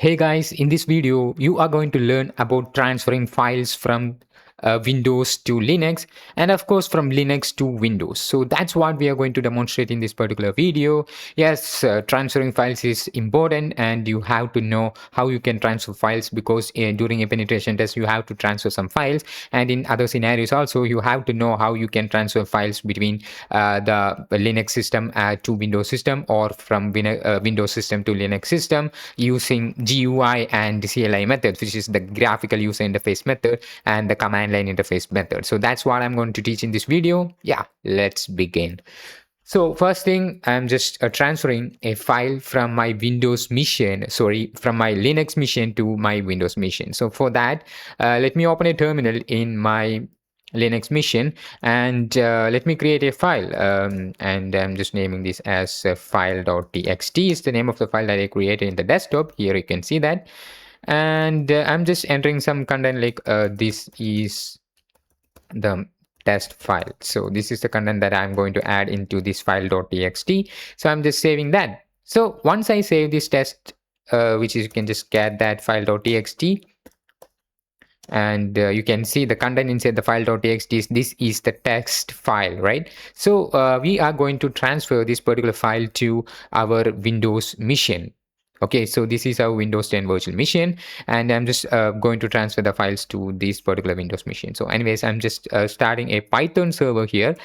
Hey guys, in this video, you are going to learn about transferring files from Windows to Linux and of course from Linux to Windows. So that's what we are going to demonstrate in this particular video. Yes, transferring files is important and you have to know how you can transfer files because during a penetration test, you have to transfer some files, and in other scenarios also, you have to know how you can transfer files between the Linux system to Windows system or from Windows system to Linux system using GUI and CLI methods, which is the graphical user interface method and the command line interface method. So that's what I'm going to teach in this video. Yeah, let's begin. So first thing, I'm just transferring a file from my Windows machine, from my Linux machine to my Windows machine. So for that, let me open a terminal in my Linux machine and let me create a file, and I'm just naming this as file.txt is the name of the file that I created in the desktop. Here you can see that, and I'm just entering some content like this is the test file. So this is the content that I'm going to add into this file.txt. So I'm just saving that. So once I save this test, which is you can just get that file.txt, and you can see the content inside the file.txt is this is the text file, right? So we are going to transfer this particular file to our Windows machine. Okay, so this is our Windows 10 virtual machine, and I'm just going to transfer the files to this particular Windows machine. So anyways, I'm just starting a Python server here.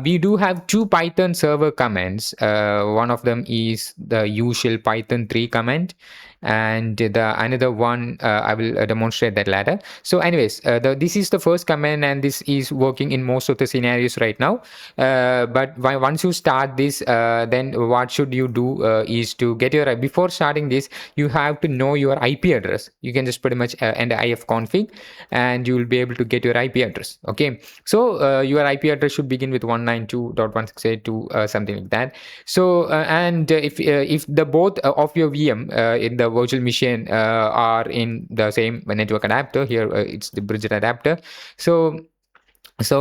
We do have two Python server commands. One of them is the usual Python 3 command, and the another one I will demonstrate that later. So anyways, this is the first command and this is working in most of the scenarios right now, but once you start this, then what should you do is to get your, before starting this, you have to know your IP address. You can just pretty much enter ifconfig and you will be able to get your IP address. Okay, so your IP address should begin with 192.168.2, something like that. So and if the both of your VM in the virtual machine are in the same network adapter, here it's the bridge adapter. So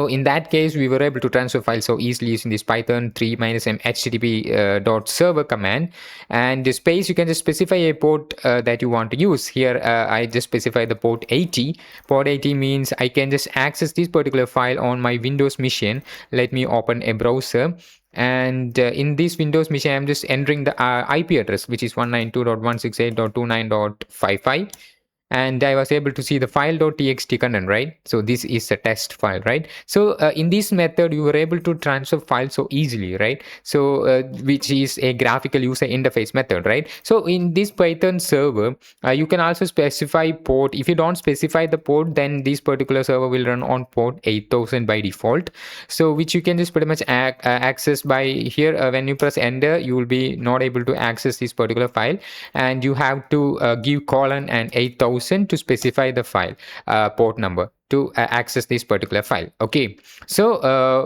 in that case, we were able to transfer files so easily using this Python 3 -m http dot server command. And the space, you can just specify a port that you want to use. Here, I just specify the port 80. Port 80 means I can just access this particular file on my Windows machine. Let me open a browser. And in this Windows machine, I'm just entering the IP address, which is 192.168.29.55. And I was able to see the file.txt content, right? So this is a test file, right? So in this method, you were able to transfer files so easily, right? So which is a graphical user interface method, right? So in this Python server, you can also specify port. If you don't specify the port, then this particular server will run on port 8000 by default. So which you can just pretty much access by here. When you press enter, you will be not able to access this particular file, and you have to give colon and 8000 to specify the file port number to access this particular file. Okay, so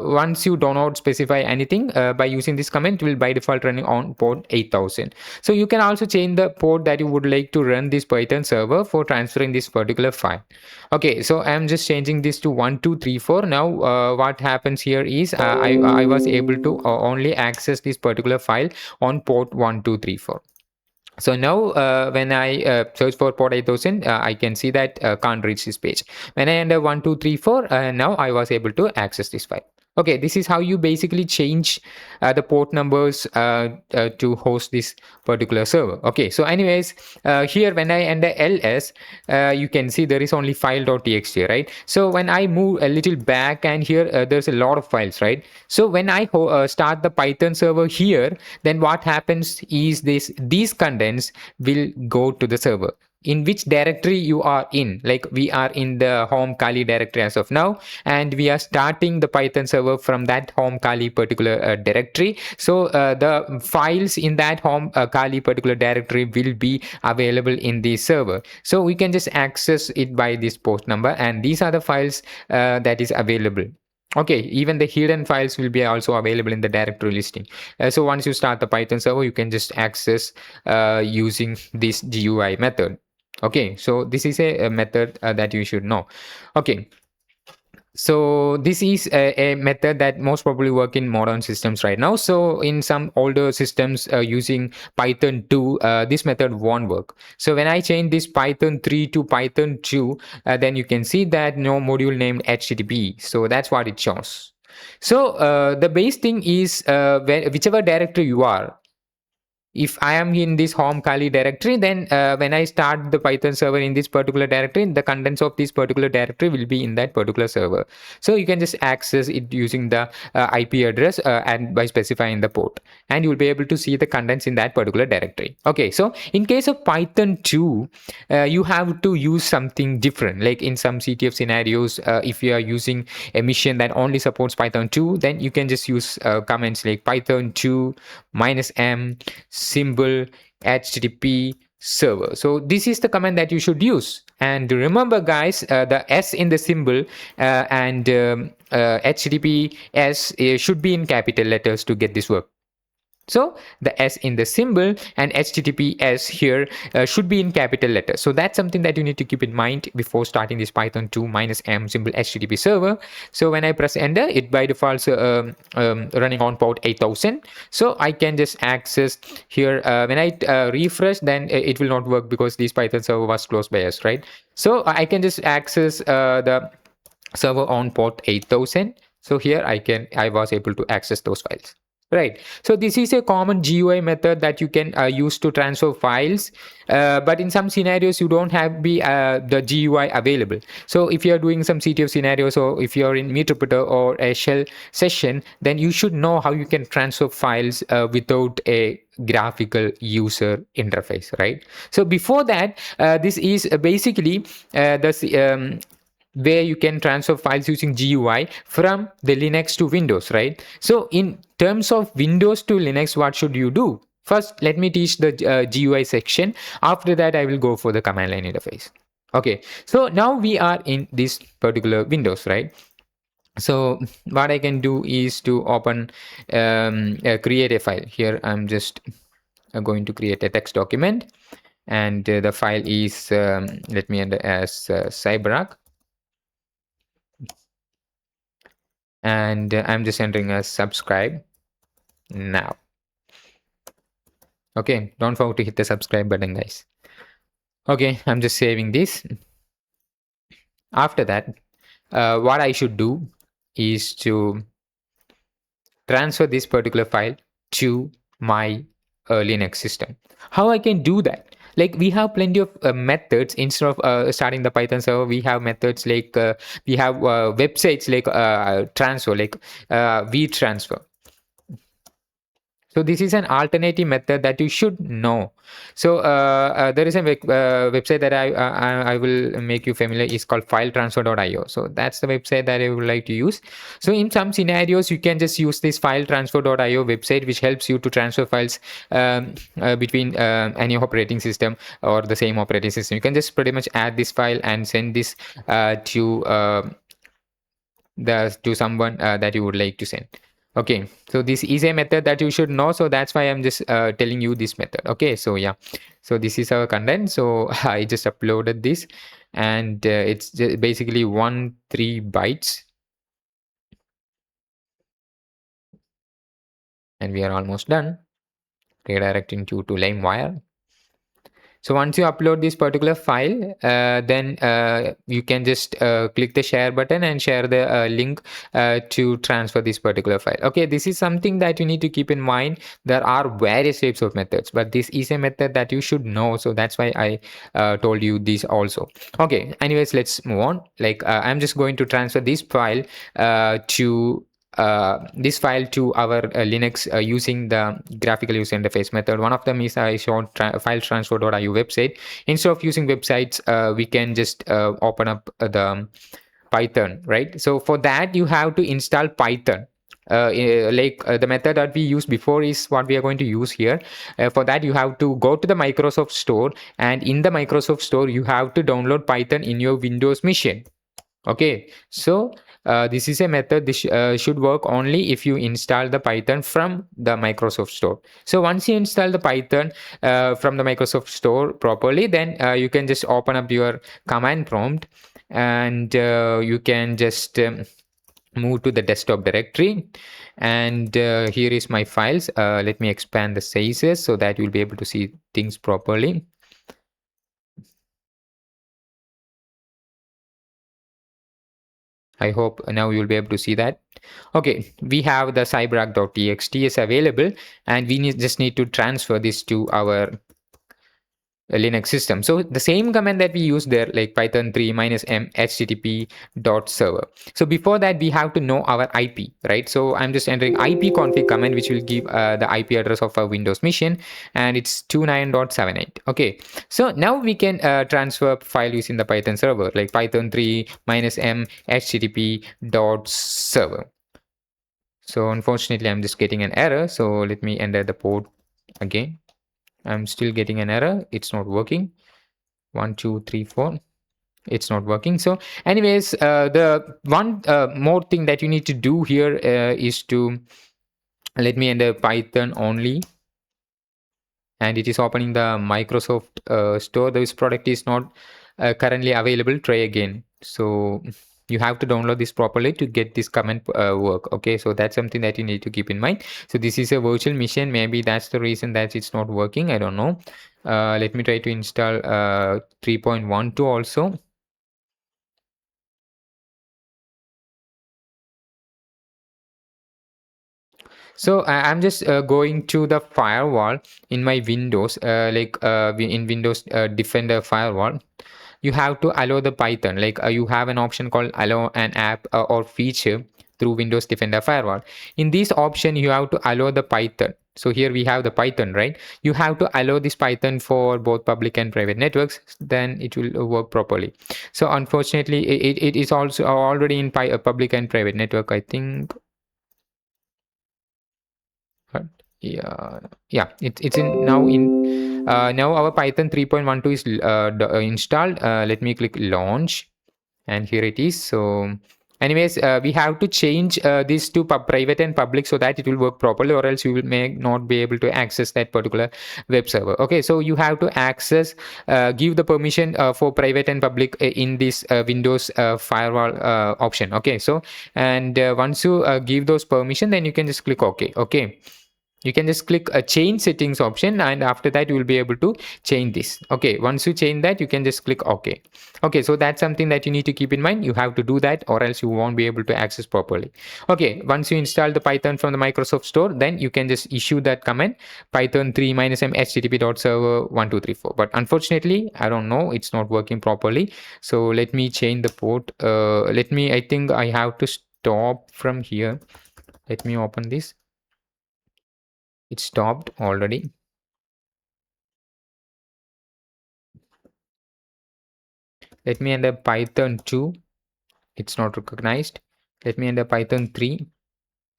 once you do not specify anything by using this command, it will by default running on port 8000. So you can also change the port that you would like to run this Python server for transferring this particular file. Okay, so I'm just changing this to 1234. Now what happens here is I was able to only access this particular file on port 1234. So now when I search for port 8000, I can see that can't reach this page. When I enter 1234, now I was able to access this file. Okay, this is how you basically change the port numbers to host this particular server. Okay, so anyways, here when I enter ls, you can see there is only file.txt, right? So when I move a little back, and here there's a lot of files, right? So when I start the Python server here, then what happens is these contents will go to the server. In which directory you are in, like we are in the home Kali directory as of now, and we are starting the Python server from that home Kali particular directory. So the files in that home Kali particular directory will be available in the server. So we can just access it by this port number, and these are the files that is available. Okay, even the hidden files will be also available in the directory listing. So once you start the Python server, you can just access using this GUI method. Okay, so this is a method that you should know. Okay, So this is a method that most probably work in modern systems right now. So in some older systems using Python 2, this method won't work. So when I change this Python 3 to Python 2, then you can see that no module named HTTP. So that's what it shows. So the base thing is whichever directory you are, if I am in this home Kali directory, then when I start the Python server in this particular directory, the contents of this particular directory will be in that particular server. So you can just access it using the IP address and by specifying the port, and you will be able to see the contents in that particular directory. Okay, so in case of Python 2, you have to use something different. Like in some CTF scenarios, if you are using a mission that only supports Python 2, then you can just use commands like Python 2 -m symbol http server. So this is the command that you should use, and remember guys, the s in the symbol and https should be in capital letters to get this work. So the S in the symbol and HTTPS here should be in capital letters. So that's something that you need to keep in mind before starting this Python 2 -m symbol HTTP server. So when I press enter, it by default running on port 8000. So I can just access here. When I refresh, then it will not work because this Python server was closed by us, right? So I can just access the server on port 8000. So here I was able to access those files. Right. So this is a common GUI method that you can use to transfer files. But in some scenarios, you don't have the GUI available. So if you're doing some CTF scenarios, or if you're in Meterpreter or a shell session, then you should know how you can transfer files without a graphical user interface, right? So before that, this is basically where you can transfer files using GUI from the Linux to Windows, right? So in terms of Windows to Linux, what should you do? First, let me teach the GUI section. After that, I will go for the command line interface. Okay, so now we are in this particular Windows, right? So what I can do is to open, create a file. Here, I'm just going to create a text document, and the file is, let me enter as CyberArk. And I'm just entering a subscribe now. Okay, don't forget to hit the subscribe button, guys. Okay, I'm just saving this. After that, what I should do is to transfer this particular file to my Linux system. How I can do that? Like, we have plenty of methods. Instead of starting the Python server, we have methods like we have websites like transfer, like vTransfer. So this is an alternative method that you should know. So there is a website that I will make you familiar. Is called filetransfer.io. So that's the website that I would like to use. So in some scenarios, you can just use this filetransfer.io website, which helps you to transfer files between any operating system or the same operating system. You can just pretty much add this file and send this to someone that you would like to send. Okay, so this is a method that you should know, so that's why I'm just telling you this method. Okay, so yeah, so this is our content. So I just uploaded this, and it's basically 13 bytes, and we are almost done. Redirecting you to LimeWire. So once you upload this particular file, then you can just click the share button and share the link to transfer this particular file. Okay, this is something that you need to keep in mind. There are various types of methods, but this is a method that you should know. So that's why I told you this also. Okay, anyways, let's move on. Like I'm just going to transfer this file to our Linux using the graphical user interface method. One of them is I showed filetransfer.io website. Instead of using websites, we can just open up the Python, right? So for that, you have to install Python. The method that we used before is what we are going to use here. For that, you have to go to the Microsoft Store, and in the Microsoft Store, you have to download Python in your Windows machine. Okay, so this is a method. This should work only if you install the Python from the Microsoft Store. So once you install the Python from the Microsoft Store properly, then you can just open up your command prompt, and you can just move to the desktop directory. And here is my files. Let me expand the sizes so that you'll be able to see things properly. I hope now you'll be able to see that. Okay, we have the cyberark.txt is available, and we just need to transfer this to our Linux system. So the same command that we use there, like python 3 minus m http dot server. So before that, we have to know our IP, right? So I'm just entering ipconfig command, which will give the IP address of our Windows machine, and it's 29.78. Okay, so now we can transfer file using the Python server, like python 3 minus m http dot server. So unfortunately, I'm just getting an error. So let me enter the port again. I'm still getting an error. It's not working. 1 2 3 4, it's not working. So anyways, the one more thing that you need to do here is to let me enter Python only, and it is opening the Microsoft Store. This product is not currently available. Try again. So you have to download this properly to get this command work. Okay, so that's something that you need to keep in mind. So this is a virtual machine. Maybe that's the reason that it's not working. I don't know. Let me try to install 3.12 also. So I'm just going to the firewall in my Windows, in Windows Defender firewall. You have to allow the Python. Like you have an option called allow an app or feature through Windows Defender firewall. In this option, you have to allow the Python. So here we have the Python, right? You have to allow this Python for both public and private networks. Then it will work properly. So unfortunately, it is also already in public and private network, I think. But yeah, yeah, it's in now. In now our Python 3.12 is installed. Let me click launch, and here it is. So anyways, we have to change this to private and public so that it will work properly, or else you will may not be able to access that particular web server. Okay, so you have to access give the permission for private and public in this Windows firewall option. Okay, so and once you give those permission, then you can just click OK. Okay, you can just click a change settings option, and after that you will be able to change this. Okay, once you change that, you can just click OK. Okay, so that's something that you need to keep in mind. You have to do that, or else you won't be able to access properly. Okay, once you install the Python from the Microsoft Store, then you can just issue that command python 3 minus m http dot server 1234. But unfortunately, I don't know, it's not working properly. So let me change the port. I think I have to stop from here. Let me open this. It stopped already. Let me enter Python 2. It's not recognized. Let me enter Python 3.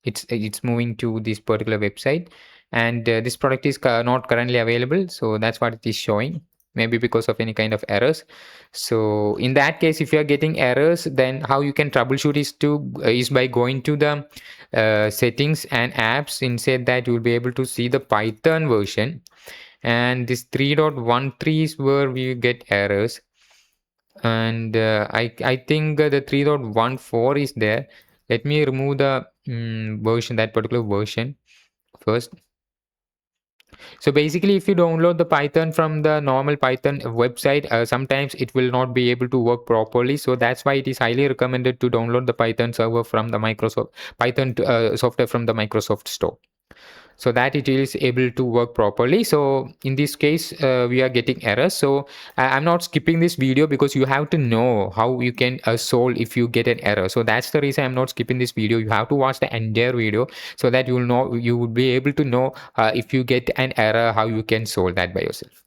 It's moving to this particular website, and this product is not currently available. So that's what it is showing. Maybe because of any kind of errors. So in that case, if you are getting errors, then how you can troubleshoot is by going to the settings and apps. Inside that, you will be able to see the Python version, and this 3.13 is where we get errors. And I think the 3.14 is there. Let me remove the version, that particular version first. So basically, if you download the Python from the normal Python website, sometimes it will not be able to work properly. So that's why it is highly recommended to download the Python server from the Microsoft Python software from the Microsoft Store, so that it is able to work properly. So in this case, we are getting errors. So I'm not skipping this video because you have to know how you can solve if you get an error. So that's the reason I'm not skipping this video. You have to watch the entire video so that you would be able to know if you get an error, how you can solve that by yourself.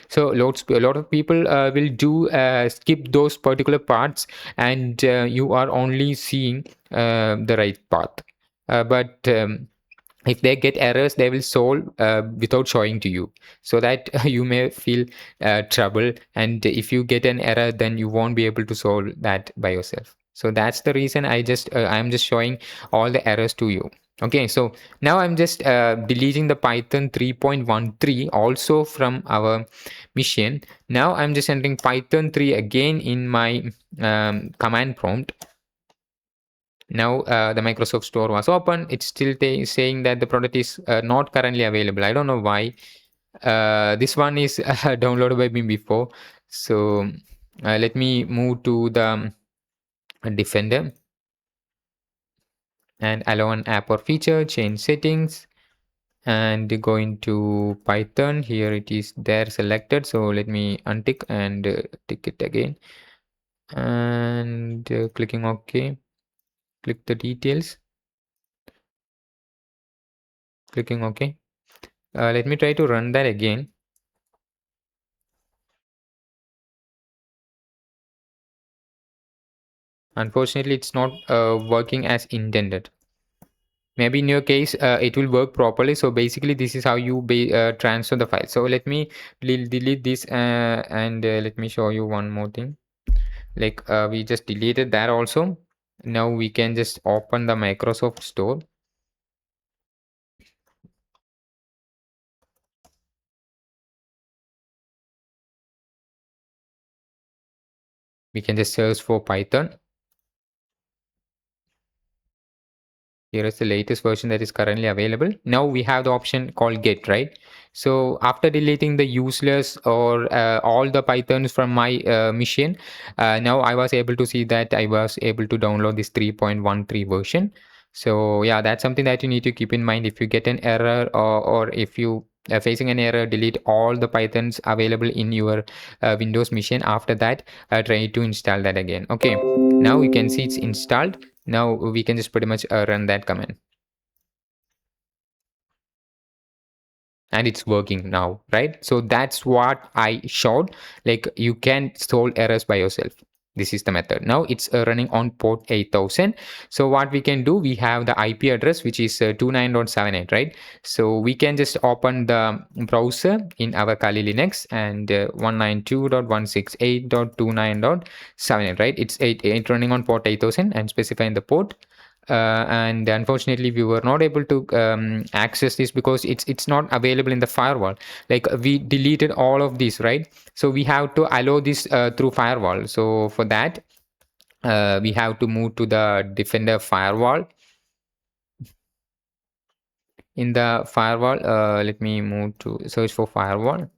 So a lot of people will do skip those particular parts, and you are only seeing the right path. But if they get errors, they will solve without showing to you, so that you may feel trouble, and if you get an error, then you won't be able to solve that by yourself. So that's the reason I'm just showing all the errors to you. Okay, so now I'm just deleting the Python 3.13 also from our machine. Now I'm just entering Python 3 again in my command prompt. Now the Microsoft Store was open. It's still saying that the product is not currently available. I don't know why. This one is downloaded by me before. So let me move to the Defender and allow an app or feature, change settings, and go into Python. Here it is there selected. So let me untick and tick it again, and clicking OK. Click the details, clicking OK. Let me try to run that again. Unfortunately, it's not working as intended. Maybe in your case, it will work properly. So basically, this is how you transfer the file. So let me delete this and let me show you one more thing. Like we just deleted that also. Now we can just open the Microsoft Store. We can just search for Python. Here is the latest version that is currently available. Now we have the option called get, right? So after deleting the useless or all the Pythons from my machine, now I was able to see that I was able to download this 3.13 version. So yeah, that's something that you need to keep in mind. If you get an error, or if you are facing an error, delete all the Pythons available in your Windows machine. After that, try to install that again. Okay, now you can see it's installed. Now we can just pretty much run that command, and it's working now, right? So that's what I showed. Like you can solve errors by yourself. This is the method. Now it's running on port 8000. So what we can do, we have the IP address which is 29.78, right? So we can just open the browser in our Kali Linux and 192.168.29.78, right? It's running on port 8000 and specifying the port. And unfortunately we were not able to access this because it's not available in the firewall. Like we deleted all of these, right? So we have to allow this through firewall. So for that we have to move to the Defender firewall. In the firewall, let me move to search for firewall,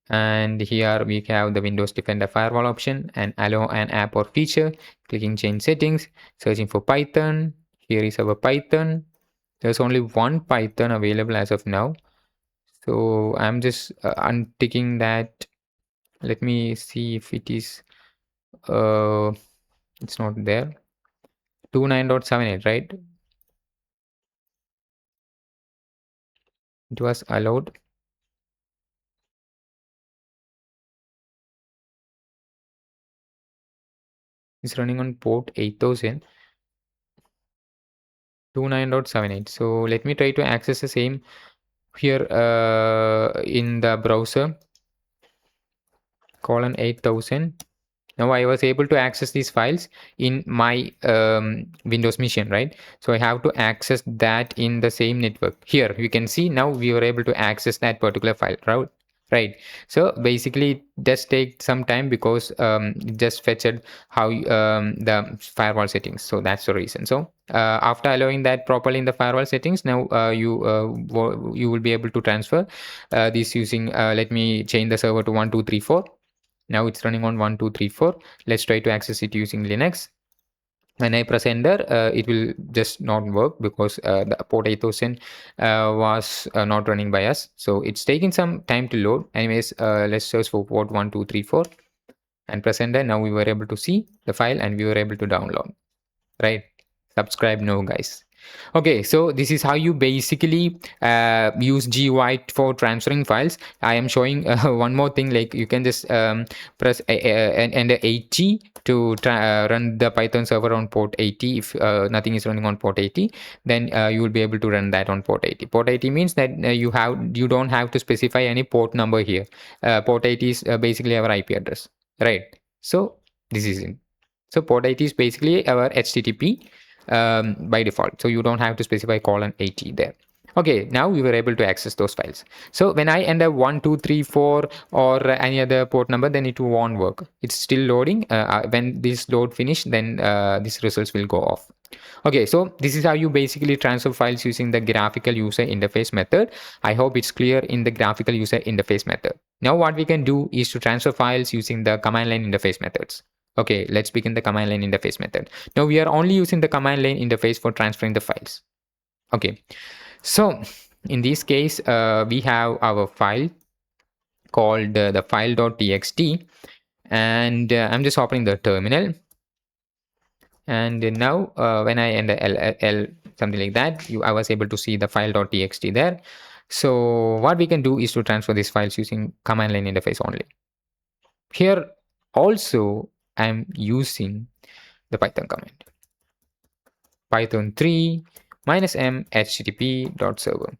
and here we have the Windows Defender firewall option and allow an app or feature. Clicking change settings, searching for Python. Here is our Python. There's only one Python available as of now, so I'm just unticking that. Let me see if it is it's not there. 29.78, right? It was allowed. It's running on port 8000. 29.78. So let me try to access the same here in the browser, colon 8000. Now I was able to access these files in my Windows machine, right? So I have to access that in the same network. Here you can see now we were able to access that particular file, right? So basically it does take some time because it just fetched how the firewall settings. So that's the reason. So after allowing that properly in the firewall settings, now you will be able to transfer this using let me change the server to 1234. Now it's running on 1234. Let's try to access it using Linux. When I press enter, it will just not work because the port 8000 was not running by us. So it's taking some time to load. Anyways, let's search for port 1234 and press enter. Now we were able to see the file and we were able to download. Right? Subscribe now, guys. Okay, so this is how you basically use GUI for transferring files. I am showing one more thing. Like you can just press and 80 to run the Python server on port 80. If nothing is running on port 80, then you will be able to run that on port 80. Port 80 means that you don't have to specify any port number here. Port 80 is basically our IP address, right? So this is it. So port 80 is basically our HTTP by default. So you don't have to specify :80 there. Okay, now we were able to access those files. So when I enter 1234 or any other port number, then it won't work. It's still loading. When this load finish, then these results will go off. Okay, so this is how you basically transfer files using the graphical user interface method. I hope it's clear in the graphical user interface method. Now what we can do is to transfer files using the command line interface methods. Okay, let's begin the command line interface method. Now we are only using the command line interface for transferring the files. Okay, so in this case, we have our file called the file.txt, and I'm just opening the terminal. And now when I enter L something like that, I was able to see the file.txt there. So what we can do is to transfer these files using command line interface only. Here also I'm using the Python command. Python 3 -m http.server.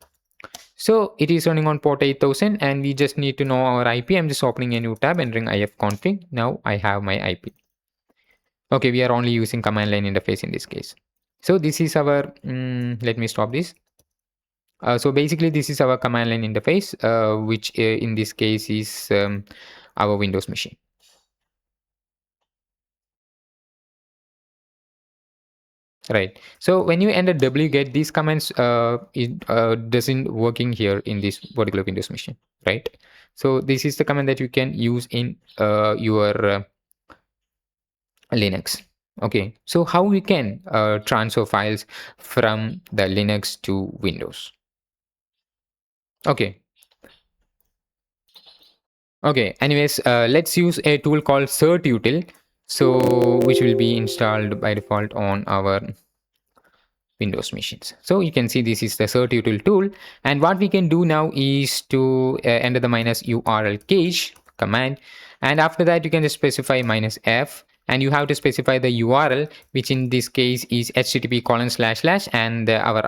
So it is running on port 8000 and we just need to know our IP. I'm just opening a new tab, entering ifconfig. Now I have my IP. Okay, we are only using command line interface in this case. So this is our, let me stop this. So basically this is our command line interface, which in this case is our Windows machine. Right. So when you enter wget, these commands it doesn't working here in this particular Windows machine, right? So this is the command that you can use in your Linux. Okay. So how we can transfer files from the Linux to Windows? Okay. Okay. Anyways, let's use a tool called certutil. So which will be installed by default on our Windows machines. So you can see this is the certutil tool, and what we can do now is to enter the -url cache command, and after that you can just specify -f, and you have to specify the URL, which in this case is http:// and our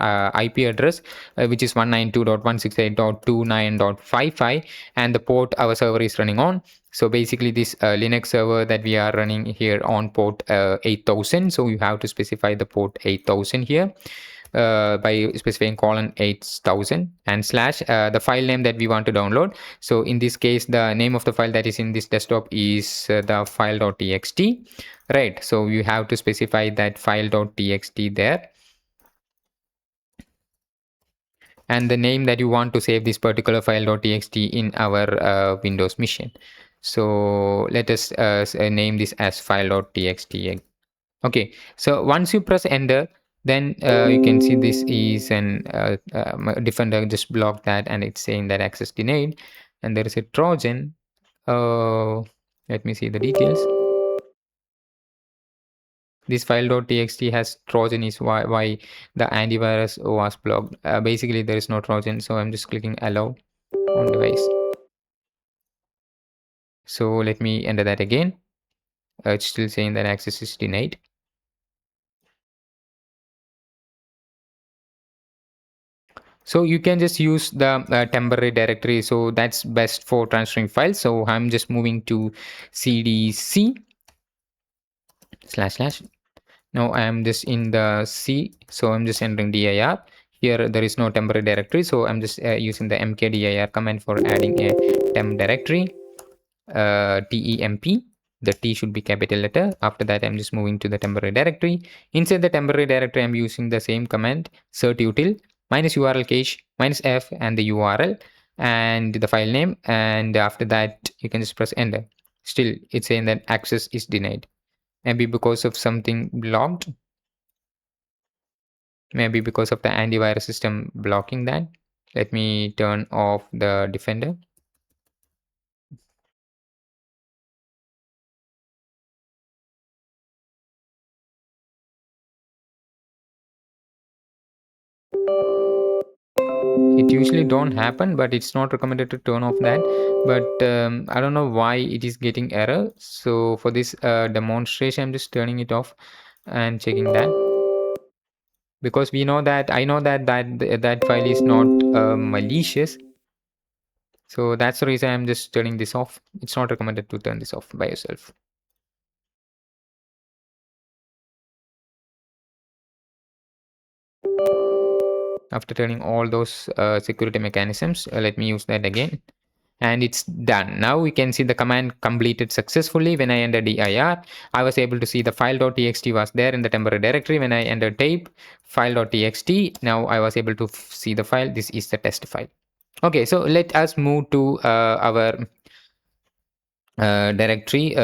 IP address, which is 192.168.29.55, and the port our server is running on. So basically this Linux server that we are running here on port 8000. So you have to specify the port 8000 here by specifying :8000 and slash the file name that we want to download. So in this case, the name of the file that is in this desktop is the file.txt, right? So you have to specify that file.txt there. And the name that you want to save this particular file.txt in our Windows machine. So let us name this as file.txt. Okay, so once you press enter, then you can see this is an Defender just blocked that, and it's saying that access denied, and there is a Trojan. Let me see the details. This file.txt has Trojan is why the antivirus was blocked. Basically, there is no Trojan, so I'm just clicking allow on device. So let me enter that again. It's still saying that access is denied. So you can just use the temporary directory. So that's best for transferring files. So I'm just moving to cdc / now I am just in the C. So I'm just entering dir. Here there is no temporary directory. So I'm just using the mkdir command for adding a temp directory. temp. The T should be capital letter. After that, I'm just moving to the temporary directory. Inside the temporary directory, I'm using the same command, certutil -url cache -f and the URL and the file name. And after that, you can just press enter. Still, it's saying that access is denied. Maybe because of something blocked. Maybe because of the antivirus system blocking that. Let me turn off the Defender. it usually don't happen, but it's not recommended to turn off that. But I don't know why it is getting error. So for this demonstration, I'm just turning it off and checking that, because we know that I know that that file is not malicious. So that's the reason I'm just turning this off. It's not recommended to turn this off by yourself. After turning all those security mechanisms, let me use that again. And it's done. Now we can see the command completed successfully. When I entered dir, I was able to see the file.txt was there in the temporary directory. When I entered tape file.txt, now I was able to see the file. This is the test file. Okay, so let us move to our directory,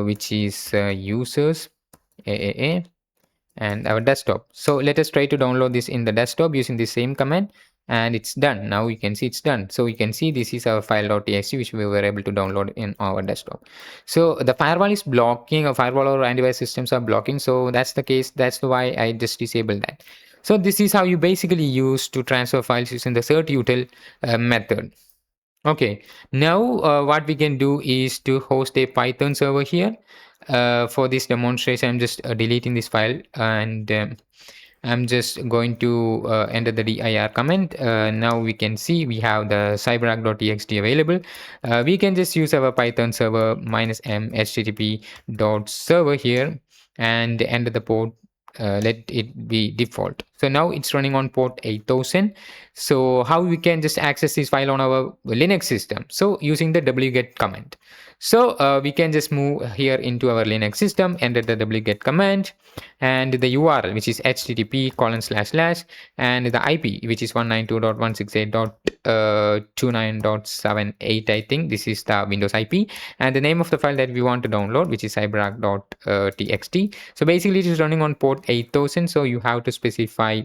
which is users AAA, and our desktop. So let us try to download this in the desktop using the same command, and it's done. Now you can see it's done. So you can see this is our file.txt which we were able to download in our desktop. So the firewall is blocking, or firewall or antivirus systems are blocking. So that's the case. That's why I just disabled that. So this is how you basically use to transfer files using the certutil method. Okay, now what we can do is to host a Python server here. For this demonstration, I'm just deleting this file, and I'm just going to enter the dir command. Now we can see we have the cyberark.txt available. We can just use our Python server -m http dot server here and enter the port. Let it be default. So now it's running on port 8000. So how we can just access this file on our Linux system? So using the wget command. So we can just move here into our Linux system, enter the wget command, and the URL, which is http:// and the IP, which is 192.168.29.78. I think this is the Windows IP, and the name of the file that we want to download, which is cyberark.txt. So basically, it is running on port 8000. So you have to specify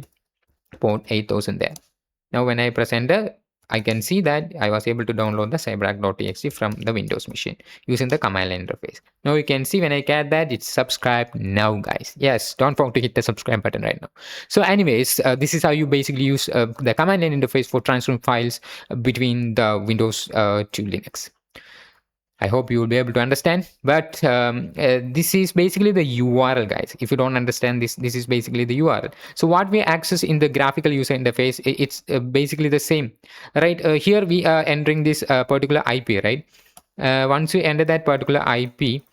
port 8000 there. Now when I press enter, I can see that I was able to download the cyberark.txt from the Windows machine using the command line interface. Now you can see when I get that, it's subscribe now, guys. Yes, don't forget to hit the subscribe button right now. So anyways, this is how you basically use the command line interface for transferring files between the Windows to Linux. I hope you will be able to understand. But this is basically the URL, guys. If you don't understand this, this is basically the URL. So what we access in the graphical user interface, it's basically the same, right? Here we are entering this particular IP, right? Once you enter that particular IP,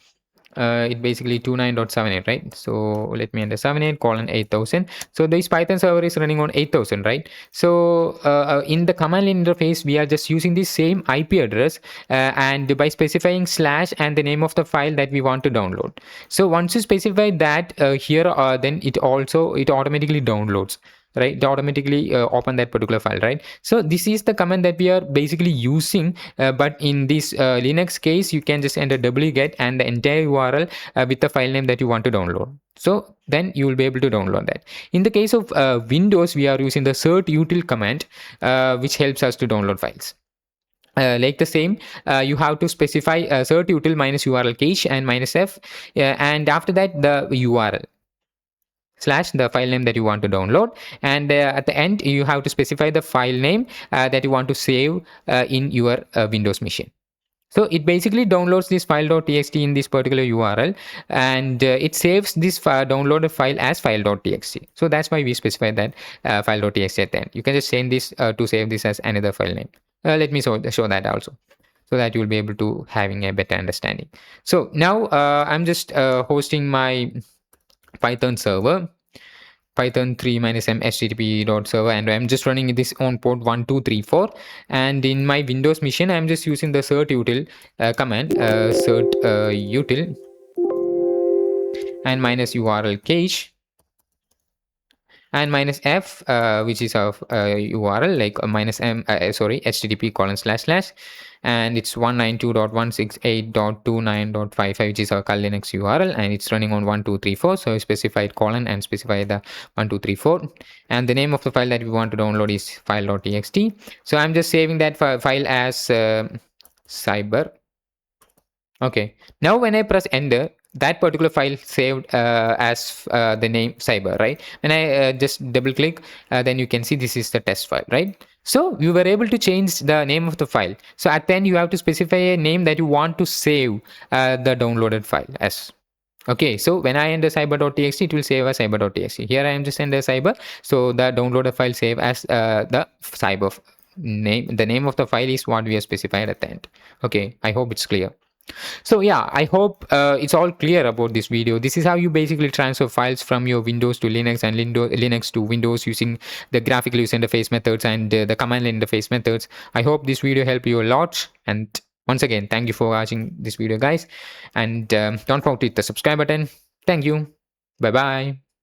it basically 29.78, right? So let me enter 78:8000. So this Python server is running on 8000, right? So in the command line interface, we are just using the same IP address, and by specifying / and the name of the file that we want to download. So once you specify that here, then it automatically downloads, right? It automatically open that particular file, right? So this is the command that we are basically using, but in this Linux case, you can just enter wget and the entire URL with the file name that you want to download. So then you will be able to download that. In the case of Windows, we are using the certutil command, which helps us to download files. Like the same, you have to specify certutil -url cache and -f, and after that the URL / the file name that you want to download, and at the end you have to specify the file name that you want to save in your Windows machine. So it basically downloads this file.txt in this particular URL, and it saves this downloaded file as file.txt. So that's why we specify that file.txt at the end. You can just change this to save this as another file name. Let me show that also, so that you will be able to having a better understanding. So now I'm just hosting my Python server, Python 3 -m http server, and I'm just running this on port 1234. And in my Windows machine, I'm just using the certutil command, certutil and -url cache and -f, which is our URL, like -m, http:// and it's 192.168.29.55, which is our Kali Linux URL, and it's running on 1234. So specified colon and specify the 1234, and the name of the file that we want to download is file.txt. So I'm just saving that file as cyber. Okay, now when I press enter, that particular file saved as the name cyber, right? When I just double click, then you can see this is the test file, right? So you were able to change the name of the file. So at the end, you have to specify a name that you want to save the downloaded file as. Okay, so when I enter cyber.txt, it will save as cyber.txt. Here I am just enter cyber, so the downloaded file save as the cyber name. The name of the file is what we have specified at the end. Okay, I hope it's clear. So yeah, I hope it's all clear about this video. This is how you basically transfer files from your Windows to Linux and Linux to Windows using the graphical user interface methods and the command line interface methods. I hope this video helped you a lot. And once again, thank you for watching this video, guys. And don't forget to hit the subscribe button. Thank you. Bye bye.